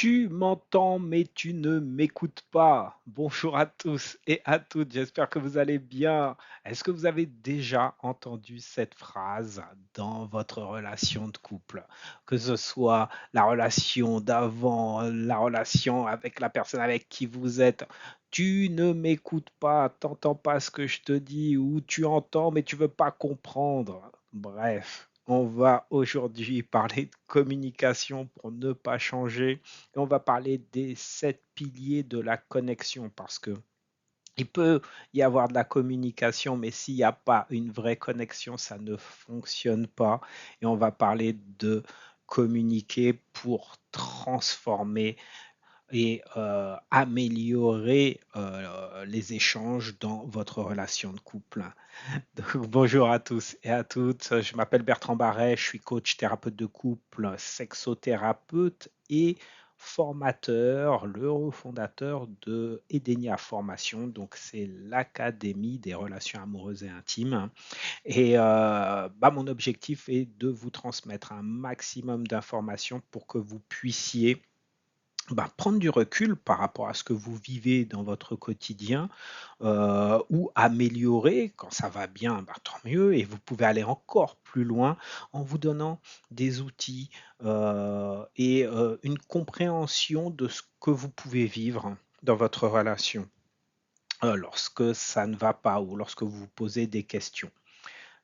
Tu m'entends, mais tu ne m'écoutes pas. Bonjour à tous et à toutes, j'espère que vous allez bien. Est-ce que vous avez déjà entendu cette phrase dans votre relation de couple? Que ce soit la relation d'avant, la relation avec la personne avec qui vous êtes. Tu ne m'écoutes pas, t'entends pas ce que je te dis, ou tu entends, mais tu veux pas comprendre. Bref, on va aujourd'hui parler de communication pour ne pas changer et on va parler des 7 piliers de la connexion parce que il peut y avoir de la communication, mais s'il n'y a pas une vraie connexion, ça ne fonctionne pas. Et on va parler de communiquer pour transformer et améliorer les échanges dans votre relation de couple. Donc, bonjour à tous et à toutes. Je m'appelle Bertrand Barret, je suis coach thérapeute de couple, sexothérapeute et formateur, le fondateur de Edenia Formation. Donc, c'est l'Académie des relations amoureuses et intimes. Et mon objectif est de vous transmettre un maximum d'informations pour que vous puissiez prendre du recul par rapport à ce que vous vivez dans votre quotidien ou améliorer quand ça va bien, tant mieux et vous pouvez aller encore plus loin en vous donnant des outils, une compréhension de ce que vous pouvez vivre dans votre relation, lorsque ça ne va pas ou lorsque vous vous posez des questions.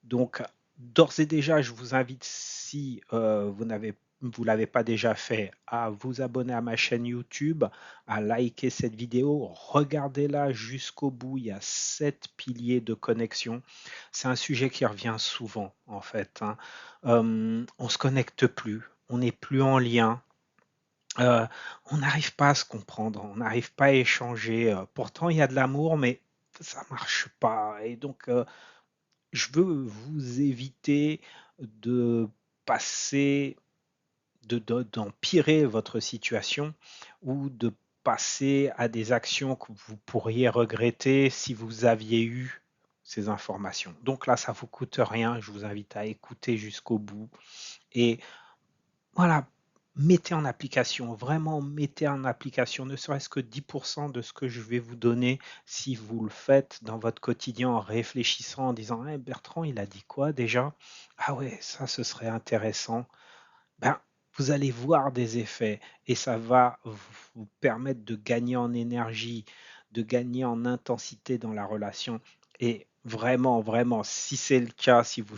Donc, d'ores et déjà, je vous invite, si vous l'avez pas déjà fait, à vous abonner à ma chaîne YouTube, à liker cette vidéo, regardez-la jusqu'au bout. Il y a 7 piliers de connexion. C'est un sujet qui revient souvent, en fait, hein. On se connecte plus, on n'est plus en lien. euh, on n'arrive pas à se comprendre, on n'arrive pas à échanger. Pourtant, il y a de l'amour, mais ça marche pas. Et donc, je veux vous éviter de passer, d'empirer votre situation ou de passer à des actions que vous pourriez regretter si vous aviez eu ces informations. Donc là, ça ne vous coûte rien. Je vous invite à écouter jusqu'au bout. Et voilà, mettez en application, vraiment mettez en application, ne serait-ce que 10% de ce que je vais vous donner si vous le faites dans votre quotidien en réfléchissant, en disant: «Eh, Bertrand, il a dit quoi déjà? Ah ouais, ça, ce serait intéressant». Ben, vous allez voir des effets et ça va vous permettre de gagner en énergie, de gagner en intensité dans la relation et vraiment, vraiment, si c'est le cas, si vous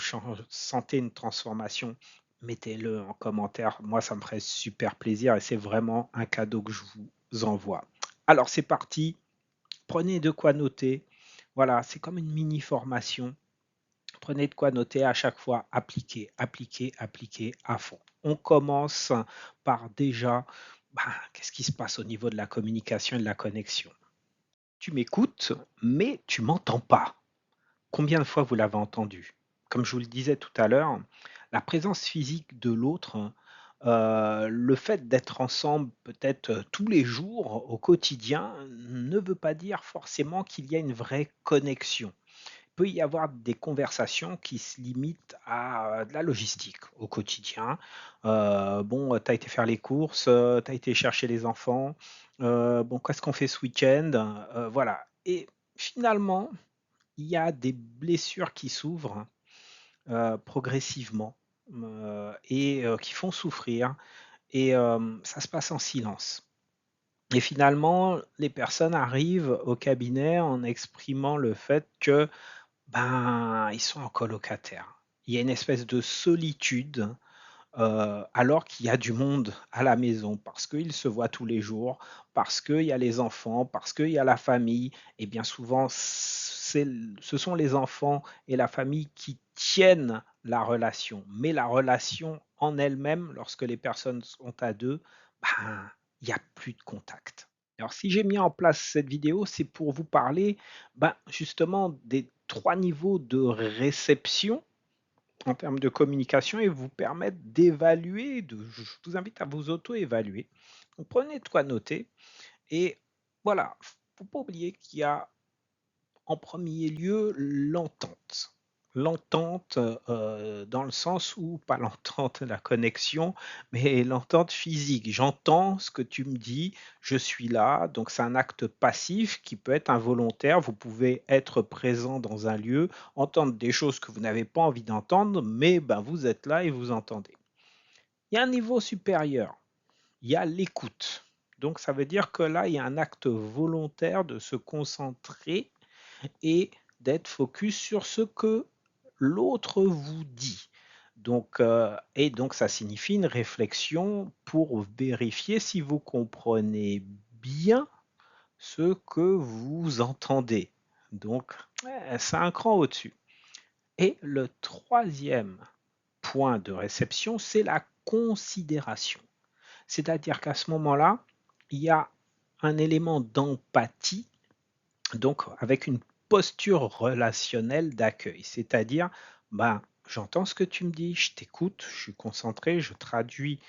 sentez une transformation, mettez-le en commentaire. Moi, ça me ferait super plaisir et c'est vraiment un cadeau que je vous envoie. Alors, c'est parti. Prenez de quoi noter. Voilà, c'est comme une mini formation. Prenez de quoi noter à chaque fois, appliquer, appliquer, appliquer à fond. On commence par déjà, qu'est-ce qui se passe au niveau de la communication et de la connexion? Tu m'écoutes, mais tu m'entends pas. Combien de fois vous l'avez entendu? Comme je vous le disais tout à l'heure, la présence physique de l'autre, le fait d'être ensemble peut-être tous les jours au quotidien ne veut pas dire forcément qu'il y a une vraie connexion. Peut y avoir des conversations qui se limitent à de la logistique au quotidien. Bon, tu as été faire les courses, tu as été chercher les enfants, bon, qu'est-ce qu'on fait ce week-end? Voilà et finalement, il y a des blessures qui s'ouvrent, progressivement, qui font souffrir et ça se passe en silence et finalement, les personnes arrivent au cabinet en exprimant le fait que ils sont en colocataire. Il y a une espèce de solitude, alors qu'il y a du monde à la maison, parce qu'ils se voient tous les jours, parce qu'il y a les enfants, parce qu'il y a la famille et bien souvent ce sont les enfants et la famille qui tiennent la relation. Mais la relation en elle-même, lorsque les personnes sont à 2, il y a plus de contact. Alors si j'ai mis en place cette vidéo, c'est pour vous parler, justement des 3 niveaux de réception en termes de communication et vous permettre d'évaluer, je vous invite à vous auto-évaluer. Donc prenez de quoi noter et voilà, faut pas oublier qu'il y a en premier lieu l'entente. l'entente, dans le sens où pas l'entente, la connexion, mais l'entente physique. J'entends ce que tu me dis, je suis là, donc c'est un acte passif qui peut être involontaire. Vous pouvez être présent dans un lieu, entendre des choses que vous n'avez pas envie d'entendre, mais ben, vous êtes là et vous entendez. Il y a un niveau supérieur, il y a l'écoute. Donc ça veut dire que là, il y a un acte volontaire de se concentrer et d'être focus sur ce que l'autre vous dit. Donc, et donc ça signifie une réflexion pour vérifier si vous comprenez bien ce que vous entendez. Donc, c'est un cran au-dessus. Et le troisième point de réception, c'est la considération. C'est-à-dire qu'à ce moment-là, il y a un élément d'empathie, donc avec une posture relationnelle d'accueil. C'est-à-dire, ben, j'entends ce que tu me dis, je t'écoute, je suis concentré, je traduis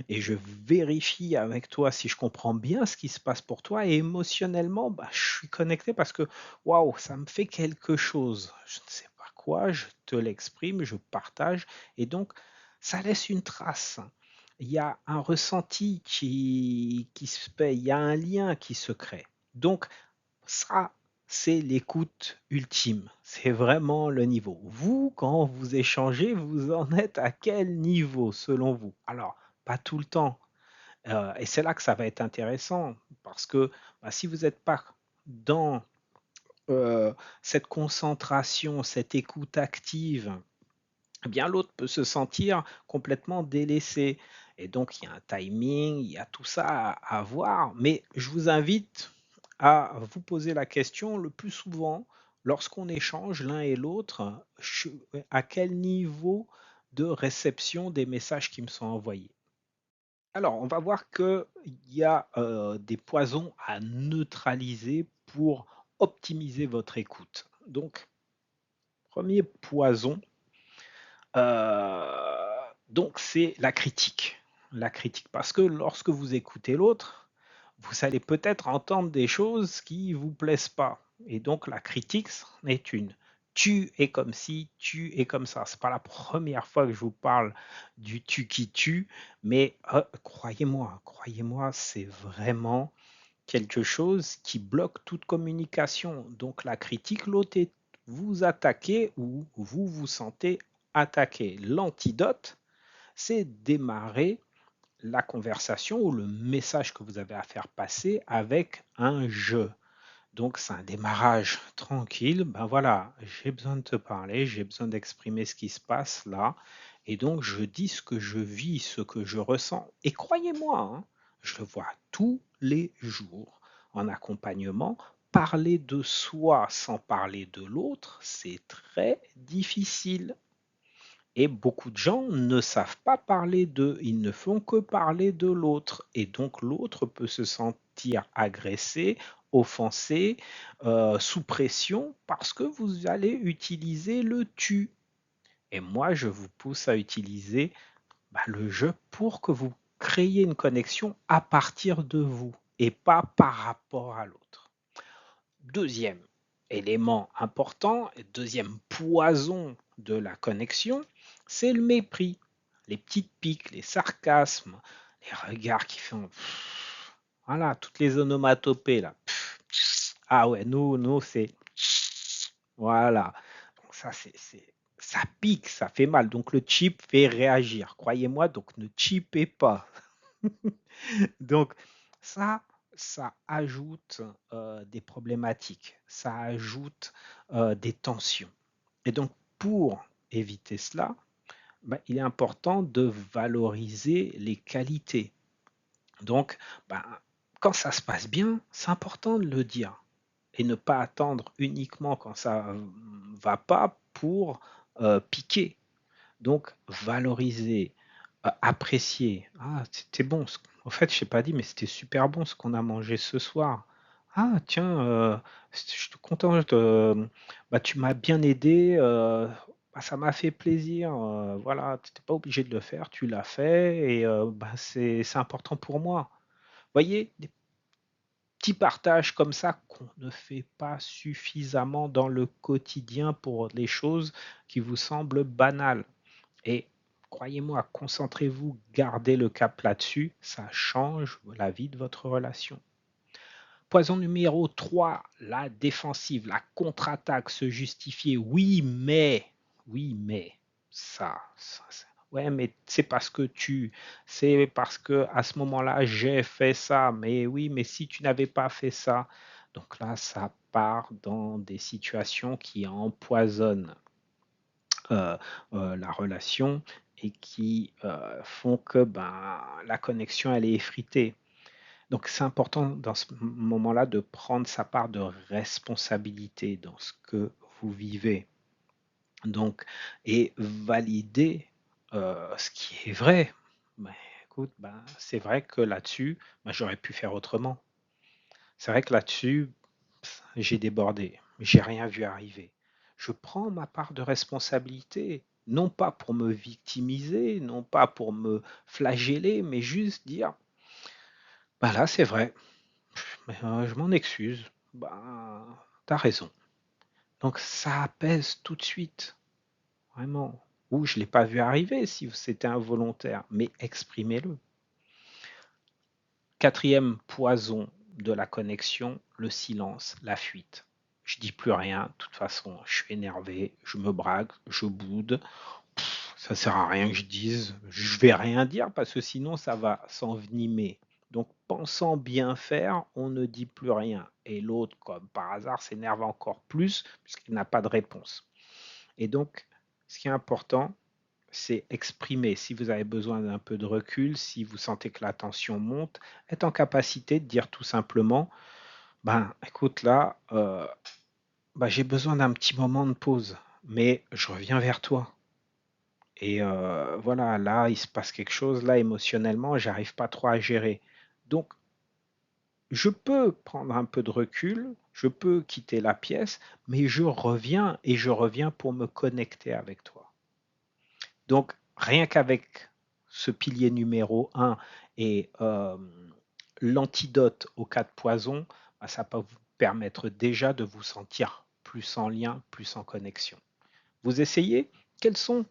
et je vérifie avec toi si je comprends bien ce qui se passe pour toi. Et émotionnellement, ben, je suis connecté parce que, waouh, ça me fait quelque chose. Je ne sais pas quoi, je te l'exprime, je partage. Et donc, ça laisse une trace. Il y a un ressenti qui se fait, il y a un lien qui se crée. Donc, ça, c'est l'écoute ultime. C'est vraiment le niveau. Vous, quand vous échangez, vous en êtes à quel niveau selon vous? Alors, pas tout le temps. Et c'est là que ça va être intéressant parce que bah, si vous n'êtes pas dans cette concentration, cette écoute active, eh bien l'autre peut se sentir complètement délaissé. Et donc, il y a un timing, il y a tout ça à voir. Mais je vous invite à vous poser la question le plus souvent, lorsqu'on échange l'un et l'autre, à quel niveau de réception des messages qui me sont envoyés. Alors, on va voir qu'il y a des poisons à neutraliser pour optimiser votre écoute. Donc, premier poison, donc c'est la critique. La critique, parce que lorsque vous écoutez l'autre, vous allez peut-être entendre des choses qui ne vous plaisent pas. Et donc la critique c'en est une. Tu es comme si, tu es comme ça. C'est pas la première fois que je vous parle du tu qui tue, mais croyez-moi, c'est vraiment quelque chose qui bloque toute communication. Donc la critique, l'autre est vous attaquez ou vous vous sentez attaqué. L'antidote, c'est démarrer la conversation ou le message que vous avez à faire passer avec un je. Donc c'est un démarrage tranquille. Ben voilà, j'ai besoin de te parler, j'ai besoin d'exprimer ce qui se passe là. Et donc je dis ce que je vis, ce que je ressens. Et croyez-moi, hein, je le vois tous les jours en accompagnement. Parler de soi sans parler de l'autre, c'est très difficile. Et beaucoup de gens ne savent pas parler d'eux, ils ne font que parler de l'autre. Et donc l'autre peut se sentir agressé, offensé, sous pression parce que vous allez utiliser le tu. Et moi, je vous pousse à utiliser bah, le je pour que vous créiez une connexion à partir de vous et pas par rapport à l'autre. Deuxième élément important, deuxième poison de la connexion, c'est le mépris. Les petites piques, les sarcasmes, les regards qui font voilà, toutes les onomatopées là. Ah ouais, nous c'est voilà. Donc ça ça pique, ça fait mal. Donc le chip fait réagir. Croyez-moi, donc ne chipez pas. Donc ça, ça ajoute des problématiques, ça ajoute des tensions. Et donc pour éviter cela, bah, il est important de valoriser les qualités. Donc, bah, quand ça se passe bien, c'est important de le dire et ne pas attendre uniquement quand ça va pas pour piquer. Donc, valoriser, apprécier. Ah, c'était bon. En fait, je t'ai pas dit, mais c'était super bon ce qu'on a mangé ce soir. Ah, tiens, je suis content. Bah, tu m'as bien aidé. Bah, ça m'a fait plaisir. Voilà, tu n'étais pas obligé de le faire, tu l'as fait et bah, c'est important pour moi. Voyez, des petits partages comme ça qu'on ne fait pas suffisamment dans le quotidien pour les choses qui vous semblent banales. Et croyez-moi, concentrez-vous, gardez le cap là-dessus, ça change la vie de votre relation. Poison numéro 3, la défensive, la contre-attaque, se justifier. Oui, mais, ouais, mais c'est parce que à ce moment-là, j'ai fait ça. Mais oui, mais si tu n'avais pas fait ça. Donc là, ça part dans des situations qui empoisonnent la relation et qui font que la connexion, elle est effritée. Donc c'est important dans ce moment-là de prendre sa part de responsabilité dans ce que vous vivez. Donc, et valider ce qui est vrai. Ben, écoute, c'est vrai que là-dessus, j'aurais pu faire autrement. C'est vrai que là-dessus, j'ai débordé, j'ai rien vu arriver. Je prends ma part de responsabilité, non pas pour me victimiser, non pas pour me flageller, mais juste dire, là c'est vrai, mais je m'en excuse. T'as raison. Donc ça apaise tout de suite, vraiment. Ou je ne l'ai pas vu arriver si c'était involontaire, mais exprimez-le. Quatrième poison de la connexion, le silence, la fuite. Je dis plus rien, de toute façon, je suis énervé, je me braque, je boude. Ça sert à rien que je dise, je vais rien dire parce que sinon ça va s'envenimer. Donc, pensant bien faire, on ne dit plus rien. Et l'autre, comme par hasard, s'énerve encore plus puisqu'il n'a pas de réponse. Et donc, ce qui est important, c'est exprimer. Si vous avez besoin d'un peu de recul, si vous sentez que la tension monte, être en capacité de dire tout simplement, écoute là, j'ai besoin d'un petit moment de pause, mais je reviens vers toi. Et voilà, là, il se passe quelque chose, là, émotionnellement, j'arrive pas trop à gérer. Donc, je peux prendre un peu de recul, je peux quitter la pièce, mais je reviens et je reviens pour me connecter avec toi. Donc, rien qu'avec ce pilier numéro 1 et l'antidote au cas de poison, ça peut vous permettre déjà de vous sentir plus en lien, plus en connexion. Vous essayez? Quels sont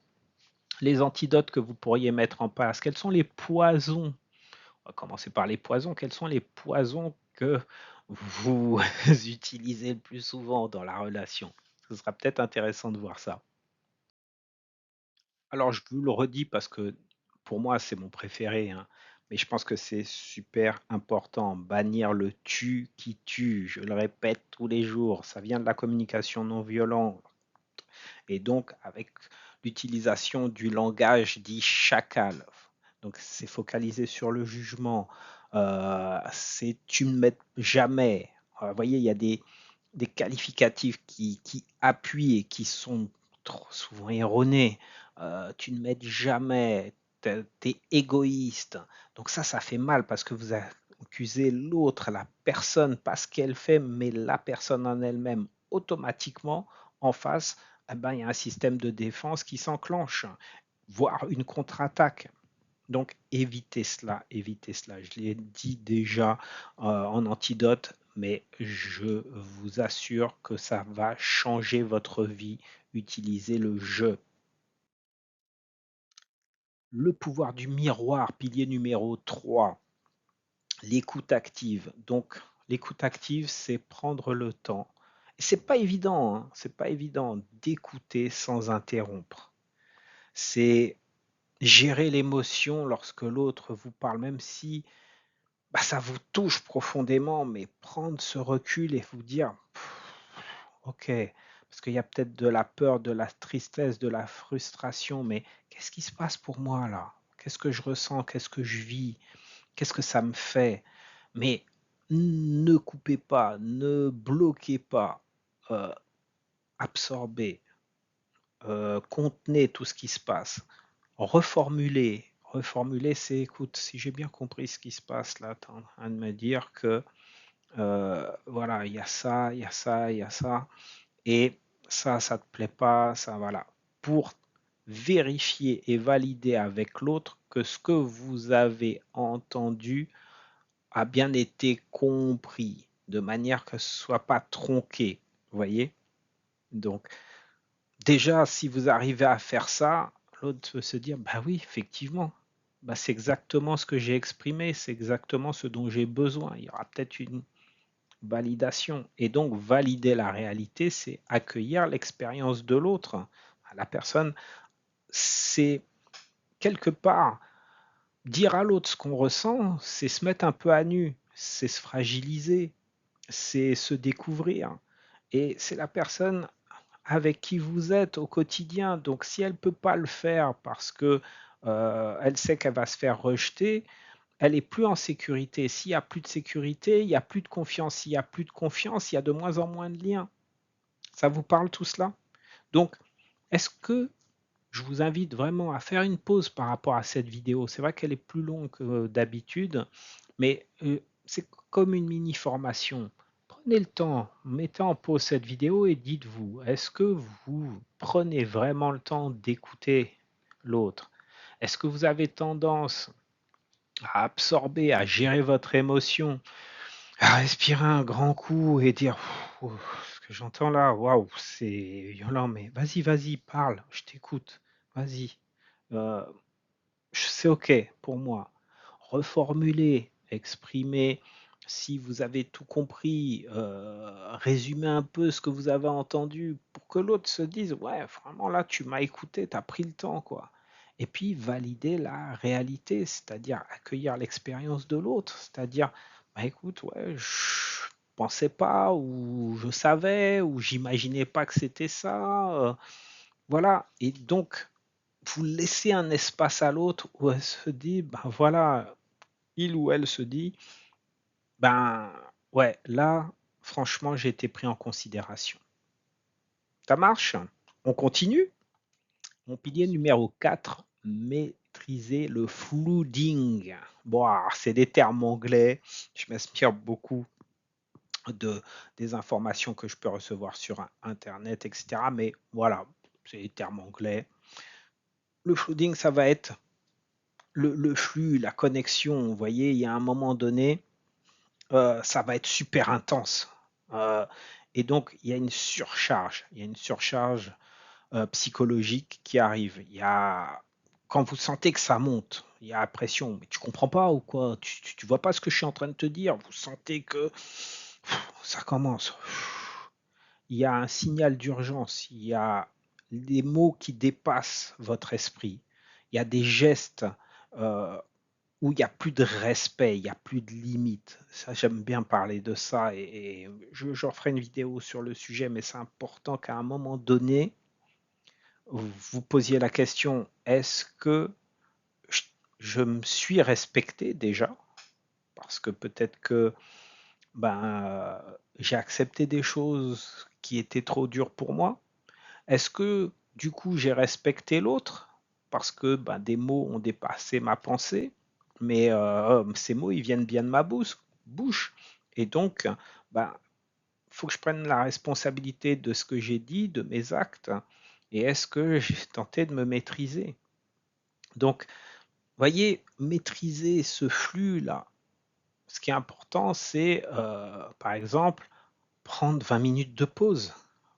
les antidotes que vous pourriez mettre en place? Quels sont les poisons? On va commencer par les poisons. Quels sont les poisons que vous utilisez le plus souvent dans la relation? Ce sera peut-être intéressant de voir ça. Alors, je vous le redis parce que pour moi, c'est mon préféré, hein, mais je pense que c'est super important. Bannir le tu qui tue, je le répète tous les jours, ça vient de la communication non violente. Et donc, avec l'utilisation du langage dit chacal, donc c'est focalisé sur le jugement, c'est tu ne m'aides jamais. Vous voyez, il y a des qualificatifs qui appuient et qui sont trop souvent erronés. Tu ne m'aides jamais, t'es égoïste. Donc ça fait mal parce que vous accusez l'autre, la personne, pas ce qu'elle fait, mais la personne en elle-même, automatiquement, en face, il y a un système de défense qui s'enclenche, voire une contre-attaque. Donc évitez cela, évitez cela. Je l'ai dit déjà en antidote, mais je vous assure que ça va changer votre vie. Utilisez le je. Le pouvoir du miroir, pilier numéro 3, l'écoute active. Donc l'écoute active, c'est prendre le temps. Et c'est pas évident, hein, c'est pas évident d'écouter sans interrompre. C'est gérer l'émotion lorsque l'autre vous parle, même si ça vous touche profondément, mais prendre ce recul et vous dire, ok, parce qu'il y a peut-être de la peur, de la tristesse, de la frustration, mais qu'est-ce qui se passe pour moi là? Qu'est-ce que je ressens? Qu'est-ce que je vis? Qu'est-ce que ça me fait? Mais ne coupez pas, ne bloquez pas, euh, absorbez, contenez tout ce qui se passe. Reformuler. Reformuler, c'est écoute, si j'ai bien compris ce qui se passe là, tu es en train de me dire que voilà, il y a ça, il y a ça, il y a ça, et ça te plaît pas, ça, voilà. Pour vérifier et valider avec l'autre que ce que vous avez entendu a bien été compris, de manière que ce ne soit pas tronqué, vous voyez? Donc, déjà, si vous arrivez à faire ça, l'autre peut se dire, bah oui, effectivement, bah c'est exactement ce que j'ai exprimé, c'est exactement ce dont j'ai besoin. Il y aura peut-être une validation. Et donc, valider la réalité, c'est accueillir l'expérience de l'autre. La personne, c'est quelque part dire à l'autre ce qu'on ressent, c'est se mettre un peu à nu, c'est se fragiliser, c'est se découvrir. Et c'est la personne avec qui vous êtes au quotidien. Donc si elle ne peut pas le faire parce que elle sait qu'elle va se faire rejeter, elle est plus en sécurité. S'il n'y a plus de sécurité, il n'y a plus de confiance. S'il n'y a plus de confiance, il y a de moins en moins de liens. Ça vous parle tout cela? Donc, est-ce que je vous invite vraiment à faire une pause par rapport à cette vidéo? C'est vrai qu'elle est plus longue que d'habitude, mais c'est comme une mini formation. Prenez le temps, mettez en pause cette vidéo et dites-vous, est-ce que vous prenez vraiment le temps d'écouter l'autre? Est-ce que vous avez tendance à absorber, à gérer votre émotion, à respirer un grand coup et dire ce que j'entends là, waouh, c'est violent, mais vas-y, vas-y, parle, je t'écoute, vas-y. Euh, c'est OK pour moi. Reformuler, exprimer, si vous avez tout compris, résumer un peu ce que vous avez entendu pour que l'autre se dise ouais, vraiment là, tu m'as écouté, tu as pris le temps, quoi. Et puis valider la réalité, c'est-à-dire accueillir l'expérience de l'autre, c'est-à-dire bah écoute, ouais, je pensais pas, ou je savais, ou j'imaginais pas que c'était ça. Voilà. Et donc, vous laissez un espace à l'autre où elle se dit, ben voilà, il ou elle se dit, ben ouais, là, franchement, j'ai été pris en considération. Ça marche? On continue? Mon pilier numéro 4, maîtriser le flooding. Bon, c'est des termes anglais, je m'inspire beaucoup de, des informations que je peux recevoir sur Internet, etc. Mais voilà, c'est des termes anglais. Le flooding, ça va être le flux, la connexion, vous voyez, il y a un moment donné, ça va être super intense. Euh, et donc, il y a une surcharge psychologique qui arrive. Il y a, quand vous sentez que ça monte, il y a la pression, mais tu comprends pas ou quoi? Tu vois pas ce que je suis en train de te dire? Vous sentez que ça commence. Il y a un signal d'urgence, il y a des mots qui dépassent votre esprit, il y a des gestes euh, où il n'y a plus de respect, il n'y a plus de limite. Ça, j'aime bien parler de ça et je referai une vidéo sur le sujet, mais c'est important qu'à un moment donné, vous posiez la question, est-ce que je, je me suis respecté déjà? Parce que peut-être que ben, j'ai accepté des choses qui étaient trop dures pour moi. Est-ce que du coup j'ai respecté l'autre parce que ben, des mots ont dépassé ma pensée, mais ces mots ils viennent bien de ma bouche. Et donc, ben, faut que je prenne la responsabilité de ce que j'ai dit, de mes actes, et est-ce que j'ai tenté de me maîtriser? Donc, voyez, maîtriser ce flux-là, ce qui est important, c'est, par exemple, prendre 20 minutes de pause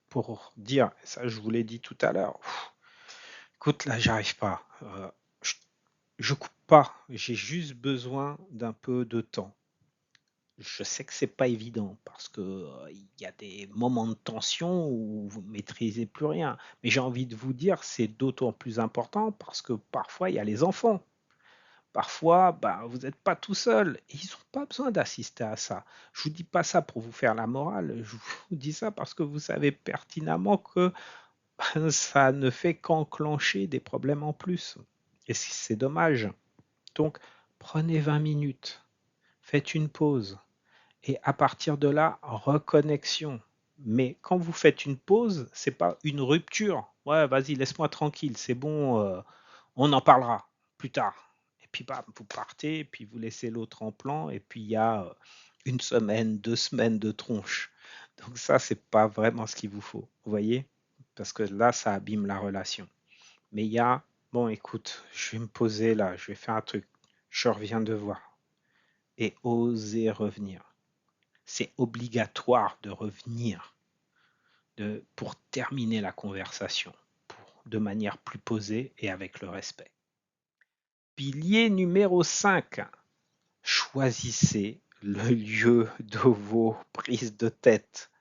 pour dire, ça je vous l'ai dit tout à l'heure, écoute, là, j'arrive pas. Je, je coupe pas. J'ai juste besoin d'un peu de temps. Je sais que c'est pas évident parce que il y a des moments de tension où vous maîtrisez plus rien. Mais j'ai envie de vous dire, c'est d'autant plus important parce que parfois il y a les enfants. Parfois, bah, vous n'êtes pas tout seul. Et ils n'ont pas besoin d'assister à ça. Je vous dis pas ça pour vous faire la morale. Je vous dis ça parce que vous savez pertinemment que ça ne fait qu'enclencher des problèmes en plus. Et c'est dommage. Donc, prenez 20 minutes, faites une pause, et à partir de là, reconnexion. Mais quand vous faites une pause, c'est pas une rupture. Ouais, vas-y, laisse-moi tranquille, c'est bon, on en parlera plus tard. Et puis, bam, vous partez, et puis vous laissez l'autre en plan, et puis il y a une semaine, 2 semaines de tronche. Donc ça, c'est pas vraiment ce qu'il vous faut, vous voyez? Parce que là, ça abîme la relation. Mais il y a, bon, écoute, je vais me poser là, je vais faire un truc, je reviens de voir. et oser revenir. C'est obligatoire de revenir pour terminer la conversation de manière plus posée et avec le respect. Pilier numéro 5. Choisissez le lieu de vos prises de tête.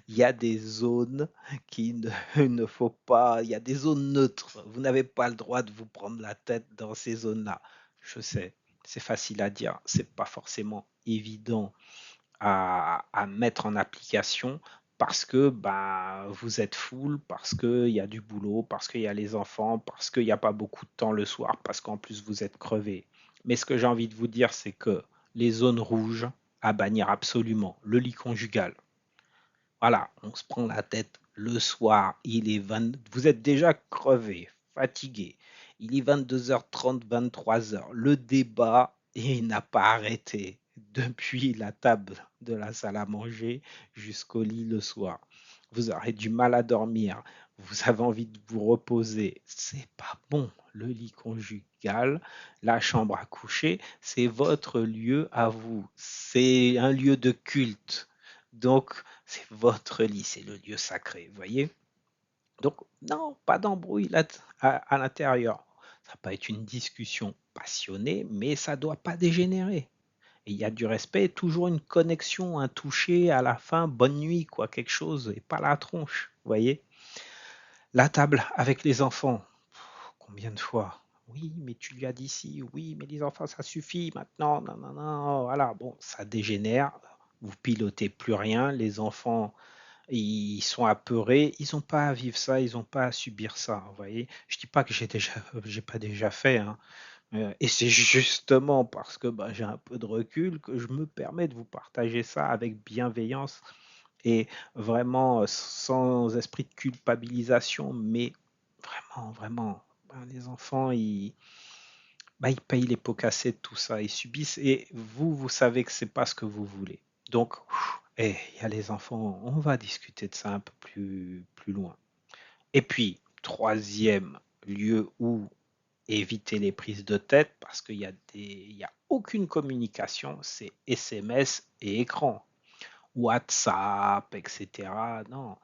Il y a des zones ne faut pas, il y a des zones neutres. Vous n'avez pas le droit de vous prendre la tête dans ces zones-là. Je sais, c'est facile à dire, c'est pas forcément évident à mettre en application parce que vous êtes full, parce qu'il y a du boulot, parce qu'il y a les enfants, parce qu'il n'y a pas beaucoup de temps le soir, parce qu'en plus vous êtes crevé. Mais ce que j'ai envie de vous dire, c'est que les zones rouges à bannir absolument, le lit conjugal. Voilà, on se prend la tête le soir, vous êtes déjà crevé, fatigué. Il est 22h30, 23h. Le débat, il n'a pas arrêté depuis la table de la salle à manger jusqu'au lit le soir. Vous aurez du mal à dormir, vous avez envie de vous reposer. C'est pas bon. Le lit conjugal, la chambre à coucher, c'est votre lieu à vous. C'est un lieu de culte. Donc, c'est votre lit, c'est le lieu sacré, vous voyez. Donc, non, pas d'embrouille à l'intérieur. Ça peut être une discussion passionnée, mais ça ne doit pas dégénérer. Et il y a du respect, toujours une connexion, un toucher à la fin, bonne nuit, quoi, quelque chose, et pas la tronche, vous voyez. La table avec les enfants, combien de fois? Oui, mais tu lui as dit si, oui, mais les enfants, ça suffit maintenant, non, non, non, voilà, bon, ça dégénère, vous pilotez plus rien, les enfants ils sont apeurés, ils n'ont pas à vivre ça, ils n'ont pas à subir ça, vous voyez. Je dis pas que j'ai pas déjà fait, hein. Et c'est justement parce que j'ai un peu de recul que je me permets de vous partager ça avec bienveillance et vraiment sans esprit de culpabilisation, mais vraiment, vraiment, les enfants, ils payent les pots cassés de tout ça, ils subissent et vous savez que c'est pas ce que vous voulez. Donc, il y a les enfants, on va discuter de ça un peu plus loin. Et puis, troisième lieu où éviter les prises de tête, parce il y a aucune communication, c'est SMS et écran. WhatsApp, etc. Non.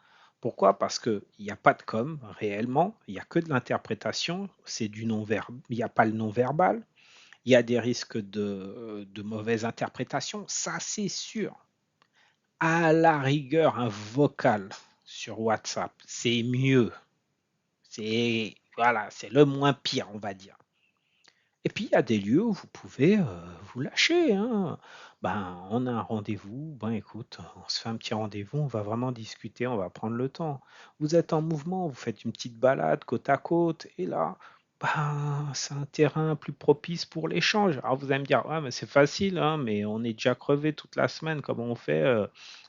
Pourquoi? Parce qu'il n'y a pas de com réellement, il n'y a que de l'interprétation, c'est du non-verbal, il n'y a pas le non-verbal, il y a des risques de mauvaise interprétation, ça c'est sûr. À la rigueur, un vocal sur WhatsApp, c'est mieux. C'est voilà, c'est le moins pire, on va dire. Et puis il y a des lieux où vous pouvez vous lâcher, hein. On a un rendez-vous, écoute, on se fait un petit rendez-vous, on va vraiment discuter, on va prendre le temps. Vous êtes en mouvement, vous faites une petite balade côte à côte, et là, c'est un terrain plus propice pour l'échange. Alors vous allez me dire, ouais, mais c'est facile, hein, mais on est déjà crevé toute la semaine, comment on fait?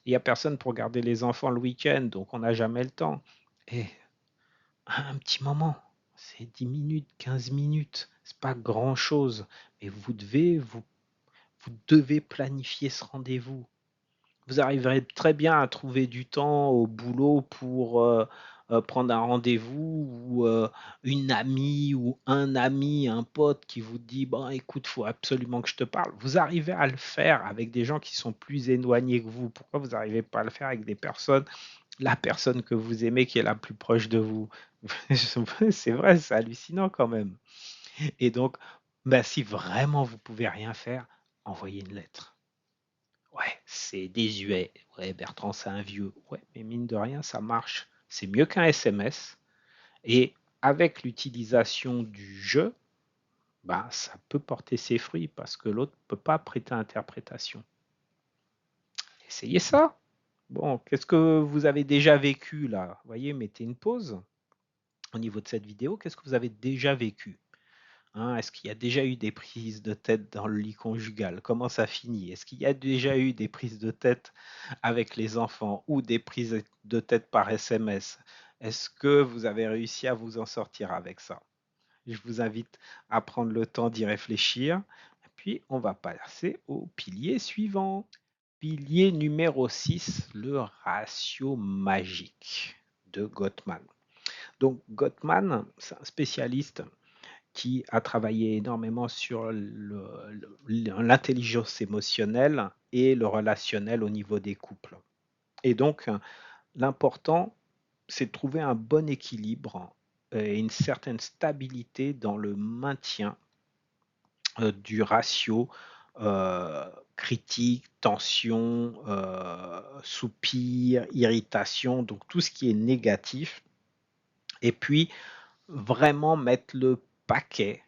Il n'y a personne pour garder les enfants le week-end, donc on n'a jamais le temps. Et un petit moment, c'est 10 minutes, 15 minutes, c'est pas grand-chose, mais vous devez planifier ce rendez-vous. Vous arriverez très bien à trouver du temps au boulot pour prendre un rendez-vous ou une amie ou un ami, un pote qui vous dit bon écoute, faut absolument que je te parle. Vous arrivez à le faire avec des gens qui sont plus éloignés que vous. Pourquoi vous n'arrivez pas à le faire avec des personnes, la personne que vous aimez qui est la plus proche de vous? C'est vrai, c'est hallucinant quand même. Et donc, si vraiment vous pouvez rien faire, envoyez une lettre. Ouais, c'est désuet. Ouais, Bertrand, c'est un vieux. Ouais, mais mine de rien, ça marche. C'est mieux qu'un SMS. Et avec l'utilisation du jeu, ça peut porter ses fruits parce que l'autre ne peut pas prêter interprétation. Essayez ça. Bon, qu'est-ce que vous avez déjà vécu là? Vous voyez, mettez une pause au niveau de cette vidéo. Qu'est-ce que vous avez déjà vécu? Hein, est-ce qu'il y a déjà eu des prises de tête dans le lit conjugal? Comment ça finit? Est-ce qu'il y a déjà eu des prises de tête avec les enfants ou des prises de tête par SMS? Est-ce que vous avez réussi à vous en sortir avec ça? Je vous invite à prendre le temps d'y réfléchir. Et puis, on va passer au pilier suivant. Pilier numéro 6, le ratio magique de Gottman. Donc, Gottman, c'est un spécialiste qui a travaillé énormément sur l'intelligence émotionnelle et le relationnel au niveau des couples. Et donc, l'important, c'est de trouver un bon équilibre et une certaine stabilité dans le maintien du ratio critique, tension, soupir, irritation, donc tout ce qui est négatif. Et puis, vraiment mettre le paquet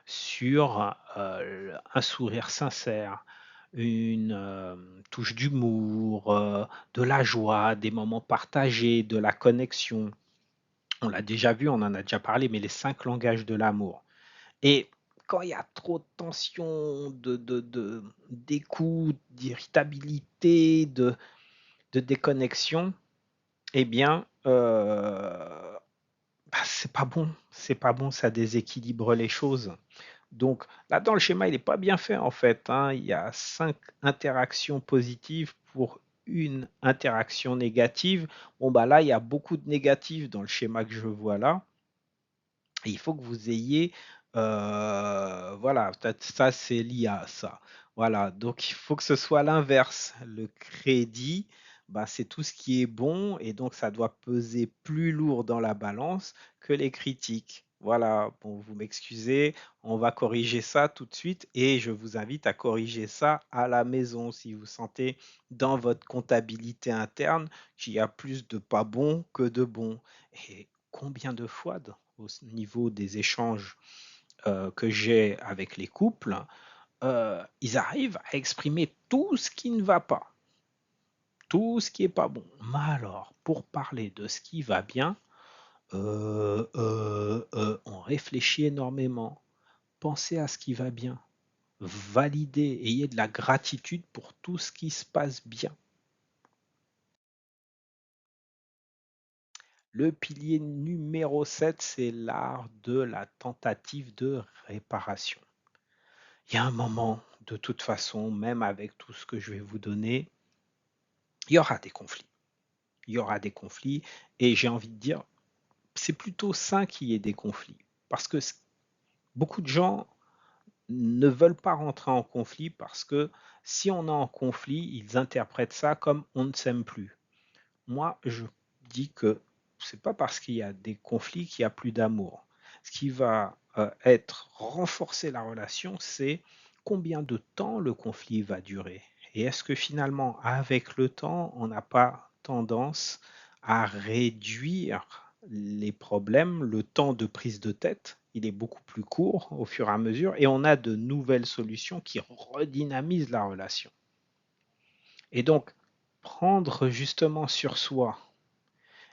sur un sourire sincère, une touche d'humour, de la joie, des moments partagés, de la connexion. On l'a déjà vu, on en a déjà parlé, mais les 5 langages de l'amour. Et quand il y a trop de tension, d'écoute, d'irritabilité, de déconnexion, eh bien, bah, c'est pas bon, ça déséquilibre les choses. Donc là, dans le schéma, il n'est pas bien fait en fait, hein. Il y a 5 interactions positives pour une interaction négative. Bon, bah là, il y a beaucoup de négatifs dans le schéma que je vois là. Et il faut que vous ayez, voilà, ça c'est l'IA, ça. Voilà, donc il faut que ce soit l'inverse. Le crédit, bah, c'est tout ce qui est bon et donc ça doit peser plus lourd dans la balance que les critiques. Voilà, bon, vous m'excusez, on va corriger ça tout de suite et je vous invite à corriger ça à la maison si vous sentez dans votre comptabilité interne qu'il y a plus de pas bon que de bon. Et combien de fois au niveau des échanges que j'ai avec les couples, ils arrivent à exprimer tout ce qui ne va pas, tout ce qui n'est pas bon. Mais alors, pour parler de ce qui va bien, on réfléchit énormément. Pensez à ce qui va bien. Validez, ayez de la gratitude pour tout ce qui se passe bien. Le pilier numéro 7, c'est l'art de la tentative de réparation. Il y a un moment, de toute façon, même avec tout ce que je vais vous donner, il y aura des conflits. Il y aura des conflits et j'ai envie de dire, c'est plutôt sain qu'il y ait des conflits parce que beaucoup de gens ne veulent pas rentrer en conflit parce que si on est en conflit, ils interprètent ça comme on ne s'aime plus. Moi, je dis que c'est pas parce qu'il y a des conflits qu'il y a plus d'amour. Ce qui va être renforcer la relation, c'est combien de temps le conflit va durer. Et est-ce que finalement, avec le temps, on n'a pas tendance à réduire les problèmes, le temps de prise de tête, il est beaucoup plus court au fur et à mesure, et on a de nouvelles solutions qui redynamisent la relation. Et donc, prendre justement sur soi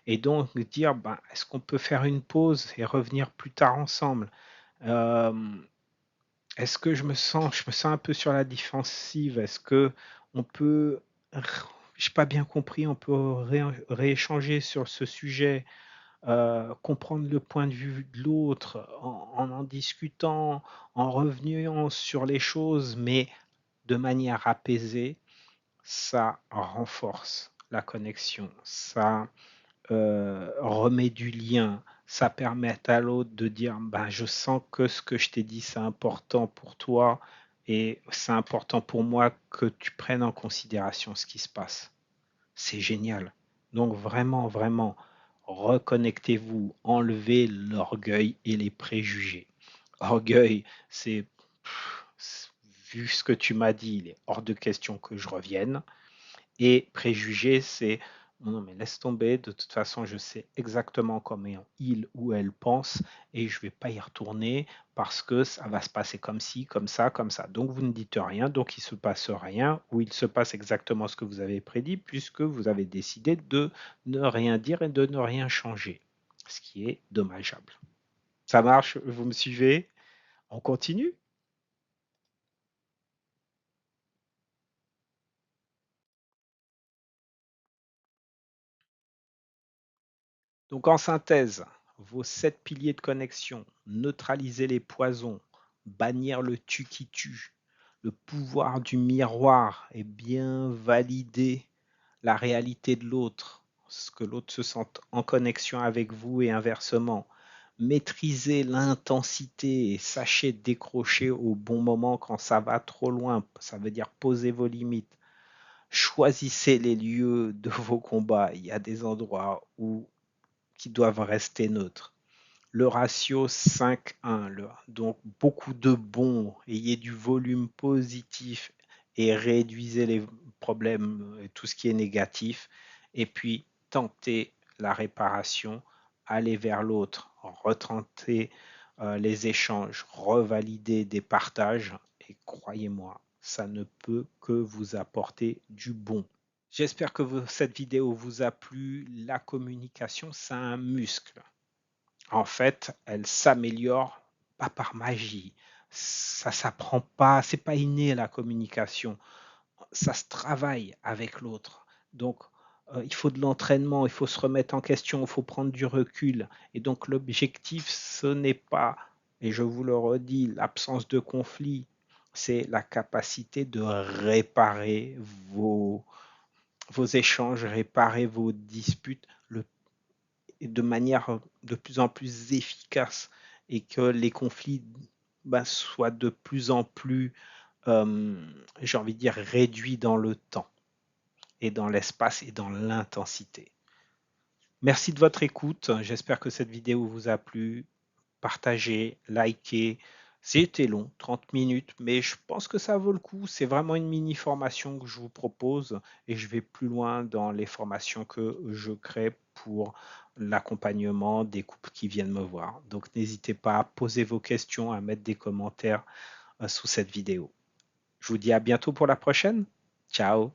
et donc dire, ben, est-ce qu'on peut faire une pause et revenir plus tard ensemble? Euh, Est-ce que je me sens un peu sur la défensive? Est-ce que on peut, je n'ai pas bien compris, on peut rééchanger sur ce sujet, comprendre le point de vue de l'autre en discutant, en revenant sur les choses, mais de manière apaisée, ça renforce la connexion, ça remet du lien, ça permet à l'autre de dire ben, je sens que ce que je t'ai dit c'est important pour toi et c'est important pour moi que tu prennes en considération ce qui se passe. C'est génial. Donc vraiment, vraiment, reconnectez-vous, enlevez l'orgueil et les préjugés. Orgueil, c'est vu ce que tu m'as dit, il est hors de question que je revienne. Et préjugé, c'est non, mais laisse tomber, de toute façon, je sais exactement comment il ou elle pense et je ne vais pas y retourner parce que ça va se passer comme ci, comme ça, comme ça. Donc vous ne dites rien, donc il ne se passe rien ou il se passe exactement ce que vous avez prédit puisque vous avez décidé de ne rien dire et de ne rien changer, ce qui est dommageable. Ça marche, vous me suivez? On continue? Donc en synthèse, vos 7 piliers de connexion, neutraliser les poisons, bannir le tu qui tue, le pouvoir du miroir et bien valider la réalité de l'autre, ce que l'autre se sente en connexion avec vous et inversement, maîtrisez l'intensité et sachez décrocher au bon moment quand ça va trop loin. Ça veut dire poser vos limites. Choisissez les lieux de vos combats. Il y a des endroits qui doivent rester neutres. Le ratio 5-1, donc beaucoup de bons, ayez du volume positif et réduisez les problèmes et tout ce qui est négatif. Et puis, tentez la réparation, allez vers l'autre, retentez les échanges, revalidez des partages. Et croyez-moi, ça ne peut que vous apporter du bon. J'espère que cette vidéo vous a plu. La communication, c'est un muscle. En fait, elle s'améliore pas par magie. Ça s'apprend pas, c'est pas inné la communication. Ça se travaille avec l'autre. Donc, il faut de l'entraînement, il faut se remettre en question, il faut prendre du recul. Et donc, l'objectif, ce n'est pas, et je vous le redis, l'absence de conflit, c'est la capacité de réparer vos échanges, réparer vos disputes de manière de plus en plus efficace et que les conflits soient de plus en plus, j'ai envie de dire, réduits dans le temps et dans l'espace et dans l'intensité. Merci de votre écoute. J'espère que cette vidéo vous a plu. Partagez, likez. C'était long, 30 minutes, mais je pense que ça vaut le coup. C'est vraiment une mini formation que je vous propose et je vais plus loin dans les formations que je crée pour l'accompagnement des couples qui viennent me voir. Donc n'hésitez pas à poser vos questions, à mettre des commentaires sous cette vidéo. Je vous dis à bientôt pour la prochaine. Ciao.